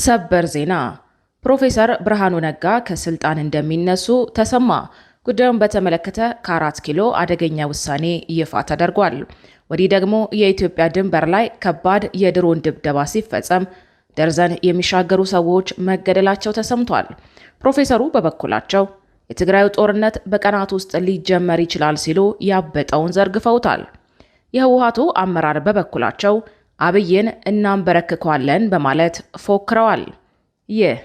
ሰበር ዜና ፕሮፌሰር ብርሃኑ ነጋ ከስልጣን እንደሚነሱ ተሰማ። ጉዳዩን በተመለከተ ከ4 ኪሎ አደገኛ ውሳኔ ይፋ ተደርጓል። ወዲህ ደግሞ የኢትዮጵያ ድንበር ላይ ከባድ የድሮን ድብደባ ሲፈጸም ደርዘን የሚሻገሩ ሰዎች መገደላቸው ተሰምቷል። ፕሮፌሰሩ በበኩላቸው የትግራዩ ጦርነት በቀናት ውስጥ ሊጀመር ይችላል ሲሉ ያበጠውን ዘርግፈውታል። የህወሓቱ አመራር በበኩላቸው አብይን እናንበረክከዋለን በማለት ፎክረዋል። ይህ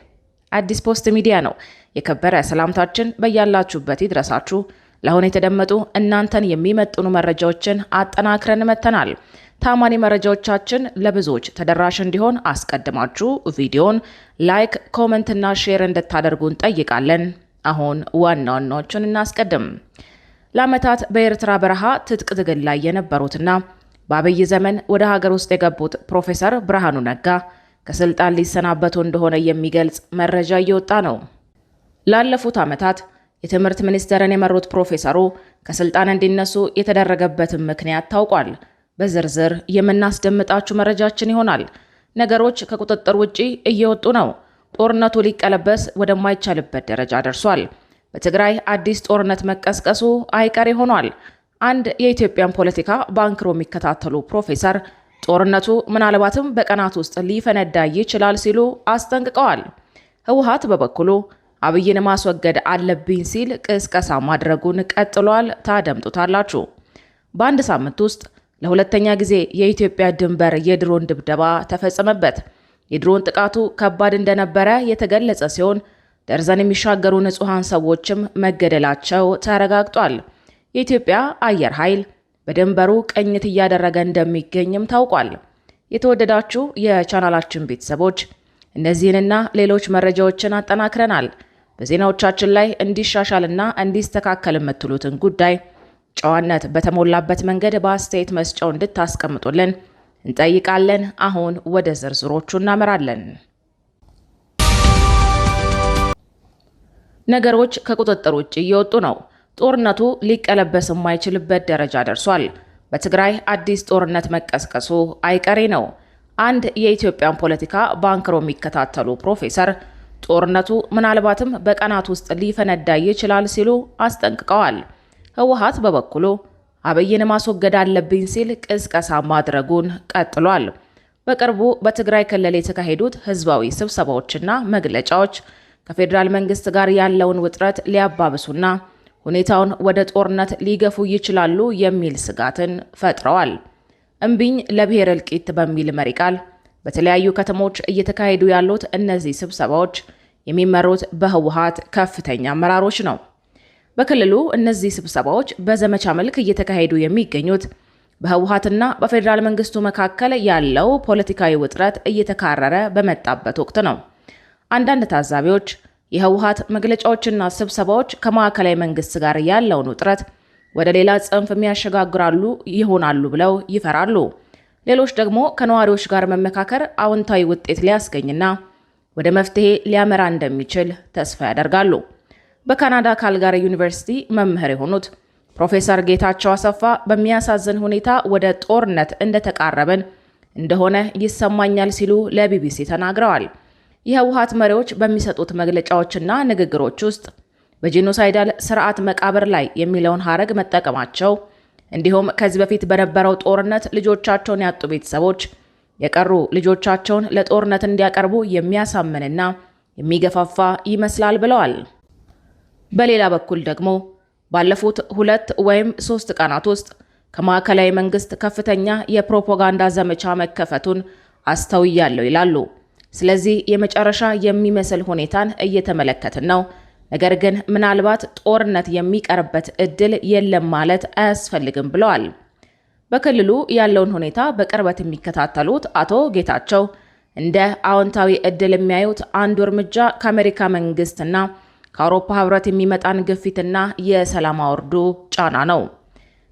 አዲስ ፖስት ሚዲያ ነው። የከበረ ሰላምታችን በያላችሁበት ይድረሳችሁ። ለአሁን የተደመጡ እናንተን የሚመጥኑ መረጃዎችን አጠናክረን መተናል። ታማኒ መረጃዎቻችን ለብዙዎች ተደራሽ እንዲሆን አስቀድማችሁ ቪዲዮን ላይክ፣ ኮመንት እና ሼር እንድታደርጉን ጠይቃለን። አሁን ዋና ዋናዎቹን እናስቀድም። ለዓመታት በኤርትራ በረሃ ትጥቅ ትግል ላይ የነበሩትና በአብይ ዘመን ወደ ሀገር ውስጥ የገቡት ፕሮፌሰር ብርሃኑ ነጋ ከስልጣን ሊሰናበቱ እንደሆነ የሚገልጽ መረጃ እየወጣ ነው። ላለፉት ዓመታት የትምህርት ሚኒስቴርን የመሩት ፕሮፌሰሩ ከስልጣን እንዲነሱ የተደረገበትን ምክንያት ታውቋል። በዝርዝር የምናስደምጣችሁ መረጃችን ይሆናል። ነገሮች ከቁጥጥር ውጪ እየወጡ ነው። ጦርነቱ ሊቀለበስ ወደማይቻልበት ደረጃ ደርሷል። በትግራይ አዲስ ጦርነት መቀስቀሱ አይቀሬ ሆኗል። አንድ የኢትዮጵያን ፖለቲካ በአንክሮ የሚከታተሉ ፕሮፌሰር ጦርነቱ ምናልባትም በቀናት ውስጥ ሊፈነዳ ይችላል ሲሉ አስጠንቅቀዋል። ህወሓት በበኩሉ አብይን ማስወገድ አለብኝ ሲል ቅስቀሳ ማድረጉን ቀጥሏል። ታደምጡታላችሁ። በአንድ ሳምንት ውስጥ ለሁለተኛ ጊዜ የኢትዮጵያ ድንበር የድሮን ድብደባ ተፈጸመበት። የድሮን ጥቃቱ ከባድ እንደነበረ የተገለጸ ሲሆን ደርዘን የሚሻገሩ ንጹሐን ሰዎችም መገደላቸው ተረጋግጧል። የኢትዮጵያ አየር ኃይል በድንበሩ ቅኝት እያደረገ እንደሚገኝም ታውቋል። የተወደዳችሁ የቻናላችን ቤተሰቦች እነዚህንና ሌሎች መረጃዎችን አጠናክረናል። በዜናዎቻችን ላይ እንዲሻሻልና እንዲስተካከል የምትሉትን ጉዳይ ጨዋነት በተሞላበት መንገድ በአስተያየት መስጫው እንድታስቀምጡልን እንጠይቃለን። አሁን ወደ ዝርዝሮቹ እናመራለን። ነገሮች ከቁጥጥር ውጭ እየወጡ ነው። ጦርነቱ ሊቀለበስ የማይችልበት ደረጃ ደርሷል። በትግራይ አዲስ ጦርነት መቀስቀሱ አይቀሬ ነው። አንድ የኢትዮጵያን ፖለቲካ በአንክሮ የሚከታተሉ ፕሮፌሰር ጦርነቱ ምናልባትም በቀናት ውስጥ ሊፈነዳ ይችላል ሲሉ አስጠንቅቀዋል። ህወሓት በበኩሉ አብይን ማስወገድ አለብኝ ሲል ቅስቀሳ ማድረጉን ቀጥሏል። በቅርቡ በትግራይ ክልል የተካሄዱት ህዝባዊ ስብሰባዎችና መግለጫዎች ከፌዴራል መንግስት ጋር ያለውን ውጥረት ሊያባብሱና ሁኔታውን ወደ ጦርነት ሊገፉ ይችላሉ የሚል ስጋትን ፈጥረዋል። እምቢኝ ለብሔር እልቂት በሚል መሪ ቃል በተለያዩ ከተሞች እየተካሄዱ ያሉት እነዚህ ስብሰባዎች የሚመሩት በህወሓት ከፍተኛ አመራሮች ነው። በክልሉ እነዚህ ስብሰባዎች በዘመቻ መልክ እየተካሄዱ የሚገኙት በህወሓትና በፌዴራል መንግስቱ መካከል ያለው ፖለቲካዊ ውጥረት እየተካረረ በመጣበት ወቅት ነው። አንዳንድ ታዛቢዎች የህወሓት መግለጫዎችና ስብሰባዎች ከማዕከላዊ መንግስት ጋር ያለውን ውጥረት ወደ ሌላ ጽንፍ የሚያሸጋግራሉ ይሆናሉ ብለው ይፈራሉ። ሌሎች ደግሞ ከነዋሪዎች ጋር መመካከር አዎንታዊ ውጤት ሊያስገኝና ወደ መፍትሄ ሊያመራ እንደሚችል ተስፋ ያደርጋሉ። በካናዳ ካልጋሪ ዩኒቨርሲቲ መምህር የሆኑት ፕሮፌሰር ጌታቸው አሰፋ በሚያሳዝን ሁኔታ ወደ ጦርነት እንደተቃረብን እንደሆነ ይሰማኛል ሲሉ ለቢቢሲ ተናግረዋል። የህወሓት መሪዎች በሚሰጡት መግለጫዎችና ንግግሮች ውስጥ በጄኖሳይዳል ስርዓት መቃብር ላይ የሚለውን ሀረግ መጠቀማቸው እንዲሁም ከዚህ በፊት በነበረው ጦርነት ልጆቻቸውን ያጡ ቤተሰቦች የቀሩ ልጆቻቸውን ለጦርነት እንዲያቀርቡ የሚያሳምንና የሚገፋፋ ይመስላል ብለዋል። በሌላ በኩል ደግሞ ባለፉት 2 ወይም 3 ቀናት ውስጥ ከማዕከላዊ መንግስት ከፍተኛ የፕሮፓጋንዳ ዘመቻ መከፈቱን አስተውያለሁ ይላሉ። ስለዚህ የመጨረሻ የሚመስል ሁኔታን እየተመለከትን ነው። ነገር ግን ምናልባት ጦርነት የሚቀርበት እድል የለም ማለት አያስፈልግም ብለዋል። በክልሉ ያለውን ሁኔታ በቅርበት የሚከታተሉት አቶ ጌታቸው እንደ አዎንታዊ እድል የሚያዩት አንዱ እርምጃ ከአሜሪካ መንግስትና ከአውሮፓ ህብረት የሚመጣን ግፊትና የሰላም አውርዱ ጫና ነው።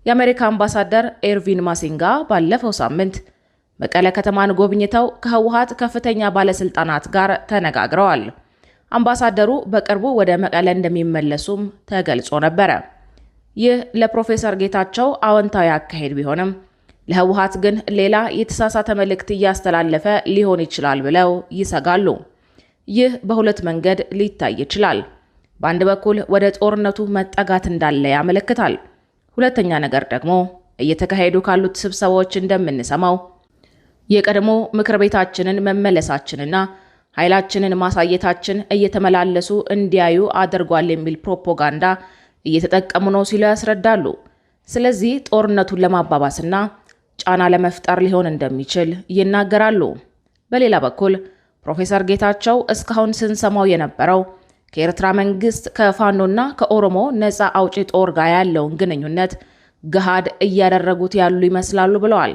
የአሜሪካ አምባሳደር ኤርቪን ማሲንጋ ባለፈው ሳምንት መቀለ ከተማን ጎብኝተው ከህወሓት ከፍተኛ ባለስልጣናት ጋር ተነጋግረዋል። አምባሳደሩ በቅርቡ ወደ መቀለ እንደሚመለሱም ተገልጾ ነበረ። ይህ ለፕሮፌሰር ጌታቸው አዎንታዊ አካሄድ ቢሆንም ለህወሓት ግን ሌላ የተሳሳተ መልእክት እያስተላለፈ ሊሆን ይችላል ብለው ይሰጋሉ። ይህ በሁለት መንገድ ሊታይ ይችላል። በአንድ በኩል ወደ ጦርነቱ መጠጋት እንዳለ ያመለክታል። ሁለተኛ ነገር ደግሞ እየተካሄዱ ካሉት ስብሰባዎች እንደምንሰማው የቀድሞ ምክር ቤታችንን መመለሳችንና ኃይላችንን ማሳየታችን እየተመላለሱ እንዲያዩ አድርጓል የሚል ፕሮፓጋንዳ እየተጠቀሙ ነው ሲሉ ያስረዳሉ። ስለዚህ ጦርነቱን ለማባባስና ጫና ለመፍጠር ሊሆን እንደሚችል ይናገራሉ። በሌላ በኩል ፕሮፌሰር ጌታቸው እስካሁን ስንሰማው የነበረው ከኤርትራ መንግስት ከፋኖና ከኦሮሞ ነፃ አውጪ ጦር ጋር ያለውን ግንኙነት ገሃድ እያደረጉት ያሉ ይመስላሉ ብለዋል።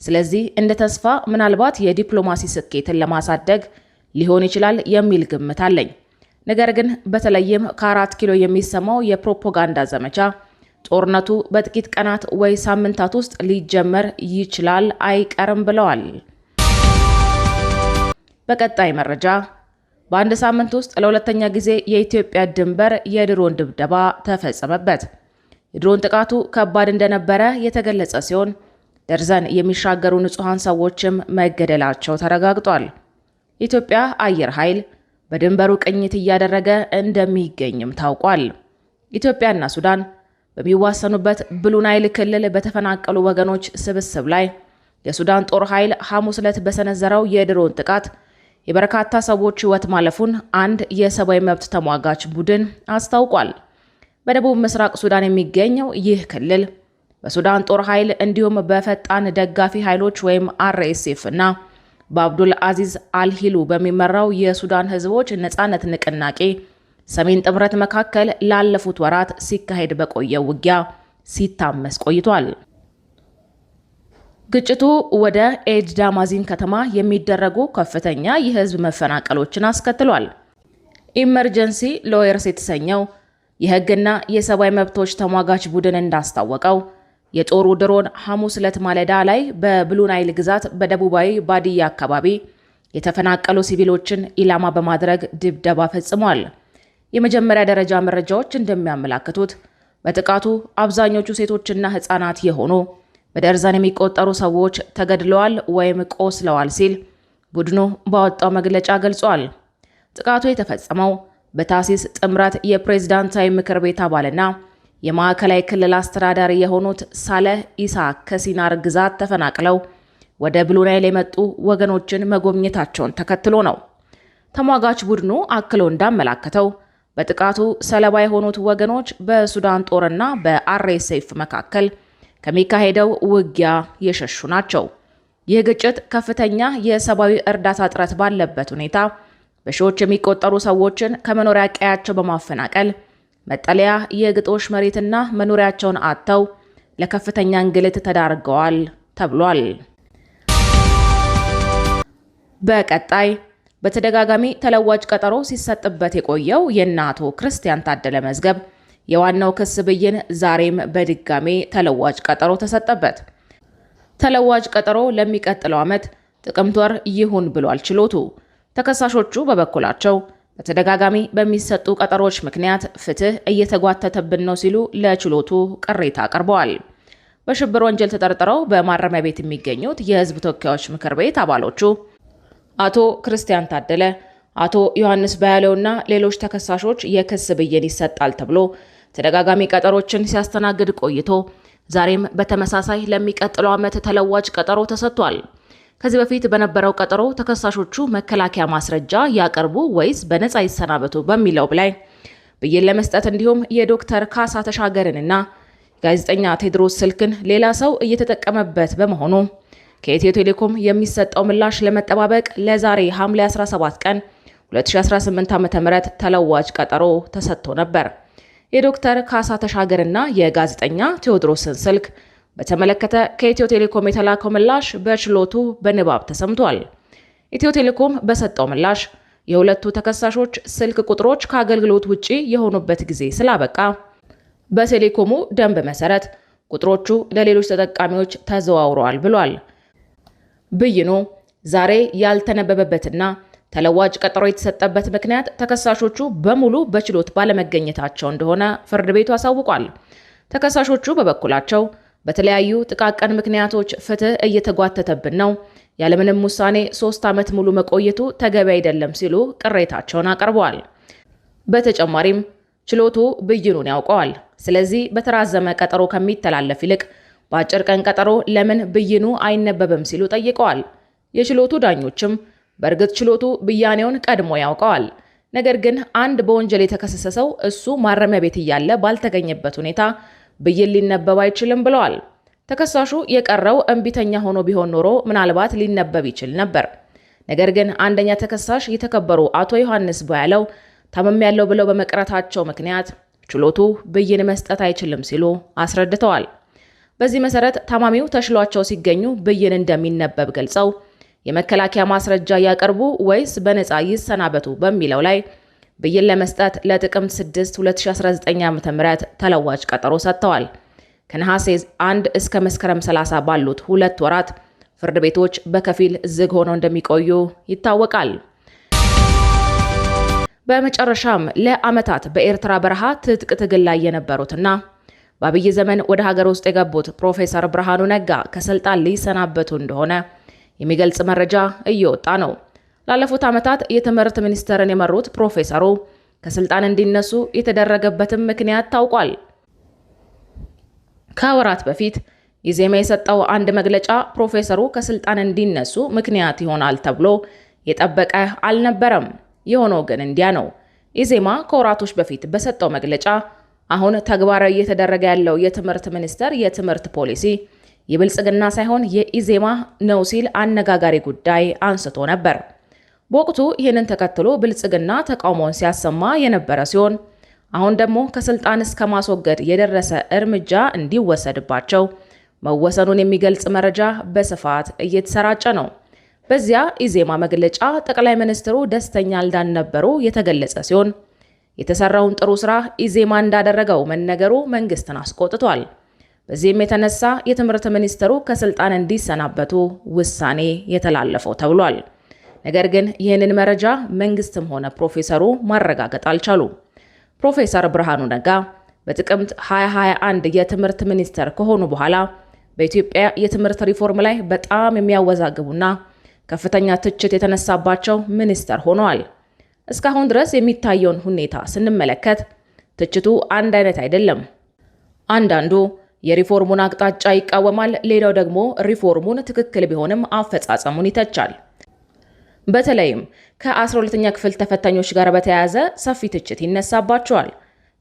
ስለዚህ እንደ ተስፋ ምናልባት የዲፕሎማሲ ስኬትን ለማሳደግ ሊሆን ይችላል የሚል ግምት አለኝ። ነገር ግን በተለይም ከ4 ኪሎ የሚሰማው የፕሮፓጋንዳ ዘመቻ ጦርነቱ በጥቂት ቀናት ወይ ሳምንታት ውስጥ ሊጀመር ይችላል አይቀርም ብለዋል። በቀጣይ መረጃ በአንድ ሳምንት ውስጥ ለሁለተኛ ጊዜ የኢትዮጵያ ድንበር የድሮን ድብደባ ተፈጸመበት። የድሮን ጥቃቱ ከባድ እንደነበረ የተገለጸ ሲሆን ደርዘን የሚሻገሩ ንጹሐን ሰዎችም መገደላቸው ተረጋግጧል። የኢትዮጵያ አየር ኃይል በድንበሩ ቅኝት እያደረገ እንደሚገኝም ታውቋል። ኢትዮጵያና ሱዳን በሚዋሰኑበት ብሉ ናይል ክልል በተፈናቀሉ ወገኖች ስብስብ ላይ የሱዳን ጦር ኃይል ሐሙስ ዕለት በሰነዘረው የድሮን ጥቃት የበርካታ ሰዎች ሕይወት ማለፉን አንድ የሰብአዊ መብት ተሟጋች ቡድን አስታውቋል። በደቡብ ምስራቅ ሱዳን የሚገኘው ይህ ክልል በሱዳን ጦር ኃይል እንዲሁም በፈጣን ደጋፊ ኃይሎች ወይም RSF እና በአብዱል አዚዝ አልሂሉ በሚመራው የሱዳን ሕዝቦች ነጻነት ንቅናቄ ሰሜን ጥምረት መካከል ላለፉት ወራት ሲካሄድ በቆየው ውጊያ ሲታመስ ቆይቷል። ግጭቱ ወደ ኤጅዳማዚን ከተማ የሚደረጉ ከፍተኛ የህዝብ መፈናቀሎችን አስከትሏል። ኢመርጀንሲ ሎየርስ የተሰኘው የህግና የሰብአዊ መብቶች ተሟጋች ቡድን እንዳስታወቀው የጦሩ ድሮን ሐሙስ ዕለት ማለዳ ላይ በብሉ ናይል ግዛት በደቡባዊ ባዲያ አካባቢ የተፈናቀሉ ሲቪሎችን ኢላማ በማድረግ ድብደባ ፈጽሟል። የመጀመሪያ ደረጃ መረጃዎች እንደሚያመላክቱት በጥቃቱ አብዛኞቹ ሴቶችና ህፃናት የሆኑ በደርዘን የሚቆጠሩ ሰዎች ተገድለዋል ወይም ቆስለዋል ሲል ቡድኑ ባወጣው መግለጫ ገልጿል። ጥቃቱ የተፈጸመው በታሲስ ጥምረት የፕሬዝዳንታዊ ምክር ቤት አባልና የማዕከላዊ ክልል አስተዳዳሪ የሆኑት ሳለህ ኢሳ ከሲናር ግዛት ተፈናቅለው ወደ ብሉ ናይል የመጡ ወገኖችን መጎብኘታቸውን ተከትሎ ነው። ተሟጋች ቡድኑ አክሎ እንዳመላከተው በጥቃቱ ሰለባ የሆኑት ወገኖች በሱዳን ጦርና በRSF መካከል ከሚካሄደው ውጊያ የሸሹ ናቸው። ይህ ግጭት ከፍተኛ የሰብአዊ እርዳታ እጥረት ባለበት ሁኔታ በሺዎች የሚቆጠሩ ሰዎችን ከመኖሪያ ቀያቸው በማፈናቀል መጠለያ፣ የግጦሽ መሬትና መኖሪያቸውን አጥተው ለከፍተኛ እንግልት ተዳርገዋል ተብሏል። በቀጣይ በተደጋጋሚ ተለዋጭ ቀጠሮ ሲሰጥበት የቆየው የእነ አቶ ክርስቲያን ታደለ መዝገብ የዋናው ክስ ብይን ዛሬም በድጋሜ ተለዋጭ ቀጠሮ ተሰጠበት። ተለዋጭ ቀጠሮ ለሚቀጥለው ዓመት ጥቅምት ወር ይሁን ብሏል ችሎቱ። ተከሳሾቹ በበኩላቸው በተደጋጋሚ በሚሰጡ ቀጠሮች ምክንያት ፍትህ እየተጓተተብን ነው ሲሉ ለችሎቱ ቅሬታ አቅርበዋል። በሽብር ወንጀል ተጠርጥረው በማረሚያ ቤት የሚገኙት የሕዝብ ተወካዮች ምክር ቤት አባሎቹ አቶ ክርስቲያን ታደለ፣ አቶ ዮሐንስ ባያለውና ሌሎች ተከሳሾች የክስ ብይን ይሰጣል ተብሎ ተደጋጋሚ ቀጠሮችን ሲያስተናግድ ቆይቶ ዛሬም በተመሳሳይ ለሚቀጥለው ዓመት ተለዋጭ ቀጠሮ ተሰጥቷል። ከዚህ በፊት በነበረው ቀጠሮ ተከሳሾቹ መከላከያ ማስረጃ ያቀርቡ ወይስ በነፃ ይሰናበቱ በሚለው ላይ ብይን ለመስጠት እንዲሁም የዶክተር ካሳ ተሻገርንና ጋዜጠኛ ቴድሮስ ስልክን ሌላ ሰው እየተጠቀመበት በመሆኑ ከኢትዮ ቴሌኮም የሚሰጠው ምላሽ ለመጠባበቅ ለዛሬ ሐምሌ 17 ቀን 2018 ዓ.ም ተለዋጭ ቀጠሮ ተሰጥቶ ነበር። የዶክተር ካሳ ተሻገርና የጋዜጠኛ ቴዎድሮስን ስልክ በተመለከተ ከኢትዮ ቴሌኮም የተላከው ምላሽ በችሎቱ በንባብ ተሰምቷል። ኢትዮ ቴሌኮም በሰጠው ምላሽ የሁለቱ ተከሳሾች ስልክ ቁጥሮች ከአገልግሎት ውጪ የሆኑበት ጊዜ ስላበቃ በቴሌኮሙ ደንብ መሰረት ቁጥሮቹ ለሌሎች ተጠቃሚዎች ተዘዋውረዋል ብሏል። ብይኑ ዛሬ ያልተነበበበትና ተለዋጭ ቀጠሮ የተሰጠበት ምክንያት ተከሳሾቹ በሙሉ በችሎት ባለመገኘታቸው እንደሆነ ፍርድ ቤቱ አሳውቋል። ተከሳሾቹ በበኩላቸው በተለያዩ ጥቃቅን ምክንያቶች ፍትህ እየተጓተተብን ነው፣ ያለምንም ውሳኔ 3 ዓመት ሙሉ መቆየቱ ተገቢ አይደለም ሲሉ ቅሬታቸውን አቀርበዋል። በተጨማሪም ችሎቱ ብይኑን ያውቀዋል። ስለዚህ በተራዘመ ቀጠሮ ከሚተላለፍ ይልቅ በአጭር ቀን ቀጠሮ ለምን ብይኑ አይነበብም ሲሉ ጠይቀዋል። የችሎቱ ዳኞችም በእርግጥ ችሎቱ ብያኔውን ቀድሞ ያውቀዋል፣ ነገር ግን አንድ በወንጀል የተከሰሰ ሰው እሱ ማረሚያ ቤት እያለ ባልተገኘበት ሁኔታ ብይን ሊነበብ አይችልም ብለዋል። ተከሳሹ የቀረው እምቢተኛ ሆኖ ቢሆን ኖሮ ምናልባት ሊነበብ ይችል ነበር። ነገር ግን አንደኛ ተከሳሽ የተከበሩ አቶ ዮሐንስ ቦያለው ታመሚያለሁ ብለው በመቅረታቸው ምክንያት ችሎቱ ብይን መስጠት አይችልም ሲሉ አስረድተዋል። በዚህ መሰረት ታማሚው ተሽሏቸው ሲገኙ ብይን እንደሚነበብ ገልጸው የመከላከያ ማስረጃ ያቀርቡ ወይስ በነፃ ይሰናበቱ በሚለው ላይ ብይን ለመስጠት ለጥቅምት 6 2019 ዓ.ም ተለዋጭ ቀጠሮ ሰጥተዋል። ከነሐሴ 1 እስከ መስከረም 30 ባሉት 2 ወራት ፍርድ ቤቶች በከፊል ዝግ ሆነው እንደሚቆዩ ይታወቃል። በመጨረሻም ለዓመታት በኤርትራ በረሃ ትጥቅ ትግል ላይ የነበሩትና በአብይ ዘመን ወደ ሀገር ውስጥ የገቡት ፕሮፌሰር ብርሃኑ ነጋ ከስልጣን ሊሰናበቱ እንደሆነ የሚገልጽ መረጃ እየወጣ ነው። ላለፉት ዓመታት የትምህርት ሚኒስቴርን የመሩት ፕሮፌሰሩ ከስልጣን እንዲነሱ የተደረገበትም ምክንያት ታውቋል። ከወራት በፊት ኢዜማ የሰጠው አንድ መግለጫ ፕሮፌሰሩ ከስልጣን እንዲነሱ ምክንያት ይሆናል ተብሎ የጠበቀ አልነበረም። የሆነው ግን እንዲያ ነው። ኢዜማ ከወራቶች በፊት በሰጠው መግለጫ አሁን ተግባራዊ እየተደረገ ያለው የትምህርት ሚኒስቴር የትምህርት ፖሊሲ የብልጽግና ሳይሆን የኢዜማ ነው ሲል አነጋጋሪ ጉዳይ አንስቶ ነበር። በወቅቱ ይህንን ተከትሎ ብልጽግና ተቃውሞውን ሲያሰማ የነበረ ሲሆን አሁን ደግሞ ከስልጣን እስከ ማስወገድ የደረሰ እርምጃ እንዲወሰድባቸው መወሰኑን የሚገልጽ መረጃ በስፋት እየተሰራጨ ነው። በዚያ ኢዜማ መግለጫ ጠቅላይ ሚኒስትሩ ደስተኛ እንዳልነበሩ የተገለጸ ሲሆን የተሰራውን ጥሩ ስራ ኢዜማ እንዳደረገው መነገሩ መንግስትን አስቆጥቷል። በዚህም የተነሳ የትምህርት ሚኒስትሩ ከስልጣን እንዲሰናበቱ ውሳኔ የተላለፈው ተብሏል። ነገር ግን ይህንን መረጃ መንግስትም ሆነ ፕሮፌሰሩ ማረጋገጥ አልቻሉም። ፕሮፌሰር ብርሃኑ ነጋ በጥቅምት 2021 የትምህርት ሚኒስትር ከሆኑ በኋላ በኢትዮጵያ የትምህርት ሪፎርም ላይ በጣም የሚያወዛግቡና ከፍተኛ ትችት የተነሳባቸው ሚኒስትር ሆነዋል። እስካሁን ድረስ የሚታየውን ሁኔታ ስንመለከት ትችቱ አንድ አይነት አይደለም። አንዳንዱ የሪፎርሙን አቅጣጫ ይቃወማል፣ ሌላው ደግሞ ሪፎርሙን ትክክል ቢሆንም አፈጻጸሙን ይተቻል። በተለይም ከ12ኛ ክፍል ተፈታኞች ጋር በተያያዘ ሰፊ ትችት ይነሳባቸዋል።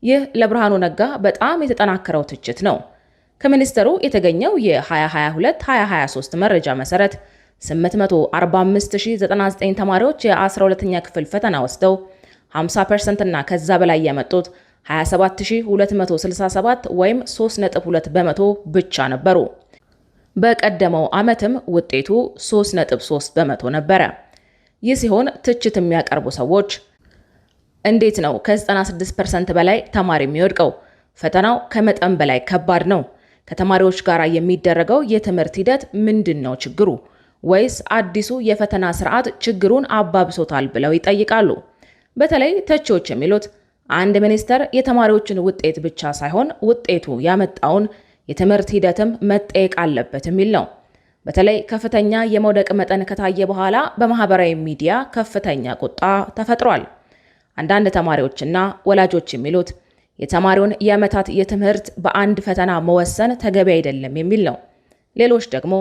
ይህ ለብርሃኑ ነጋ በጣም የተጠናከረው ትችት ነው። ከሚኒስትሩ የተገኘው የ2022-2023 መረጃ መሰረት 845099 ተማሪዎች የ12ኛ ክፍል ፈተና ወስደው 50% እና ከዛ በላይ ያመጡት 27267 ወይም 3.2 በመቶ ብቻ ነበሩ። በቀደመው ዓመትም ውጤቱ 3.3 በመቶ ነበረ። ይህ ሲሆን ትችት የሚያቀርቡ ሰዎች እንዴት ነው ከ96% በላይ ተማሪ የሚወድቀው? ፈተናው ከመጠን በላይ ከባድ ነው። ከተማሪዎች ጋር የሚደረገው የትምህርት ሂደት ምንድን ነው ችግሩ? ወይስ አዲሱ የፈተና ስርዓት ችግሩን አባብሶታል ብለው ይጠይቃሉ። በተለይ ተቺዎች የሚሉት አንድ ሚኒስተር የተማሪዎችን ውጤት ብቻ ሳይሆን ውጤቱ ያመጣውን የትምህርት ሂደትም መጠየቅ አለበት የሚል ነው። በተለይ ከፍተኛ የመውደቅ መጠን ከታየ በኋላ በማህበራዊ ሚዲያ ከፍተኛ ቁጣ ተፈጥሯል። አንዳንድ ተማሪዎችና ወላጆች የሚሉት የተማሪውን የዓመታት የትምህርት በአንድ ፈተና መወሰን ተገቢ አይደለም የሚል ነው። ሌሎች ደግሞ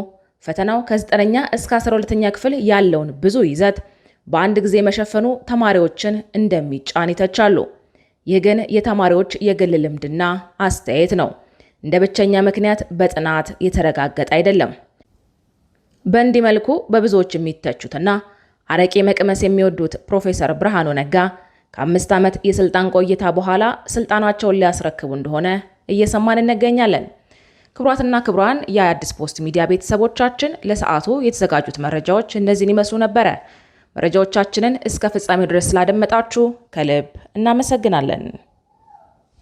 ፈተናው ከ9ኛ እስከ 12ኛ ክፍል ያለውን ብዙ ይዘት በአንድ ጊዜ መሸፈኑ ተማሪዎችን እንደሚጫን ይተቻሉ። ይህ ግን የተማሪዎች የግል ልምድና አስተያየት ነው፣ እንደ ብቸኛ ምክንያት በጥናት የተረጋገጠ አይደለም። በእንዲህ መልኩ በብዙዎች የሚተቹትና አረቄ መቅመስ የሚወዱት ፕሮፌሰር ብርሃኑ ነጋ ከ5 ዓመት የስልጣን ቆይታ በኋላ ስልጣናቸውን ሊያስረክቡ እንደሆነ እየሰማን እንገኛለን። ክቡራትና ክቡራን የአዲስ ፖስት ሚዲያ ቤተሰቦቻችን ለሰዓቱ የተዘጋጁት መረጃዎች እነዚህን ይመስሉ ነበረ። መረጃዎቻችንን እስከ ፍጻሜው ድረስ ስላደመጣችሁ ከልብ እናመሰግናለን።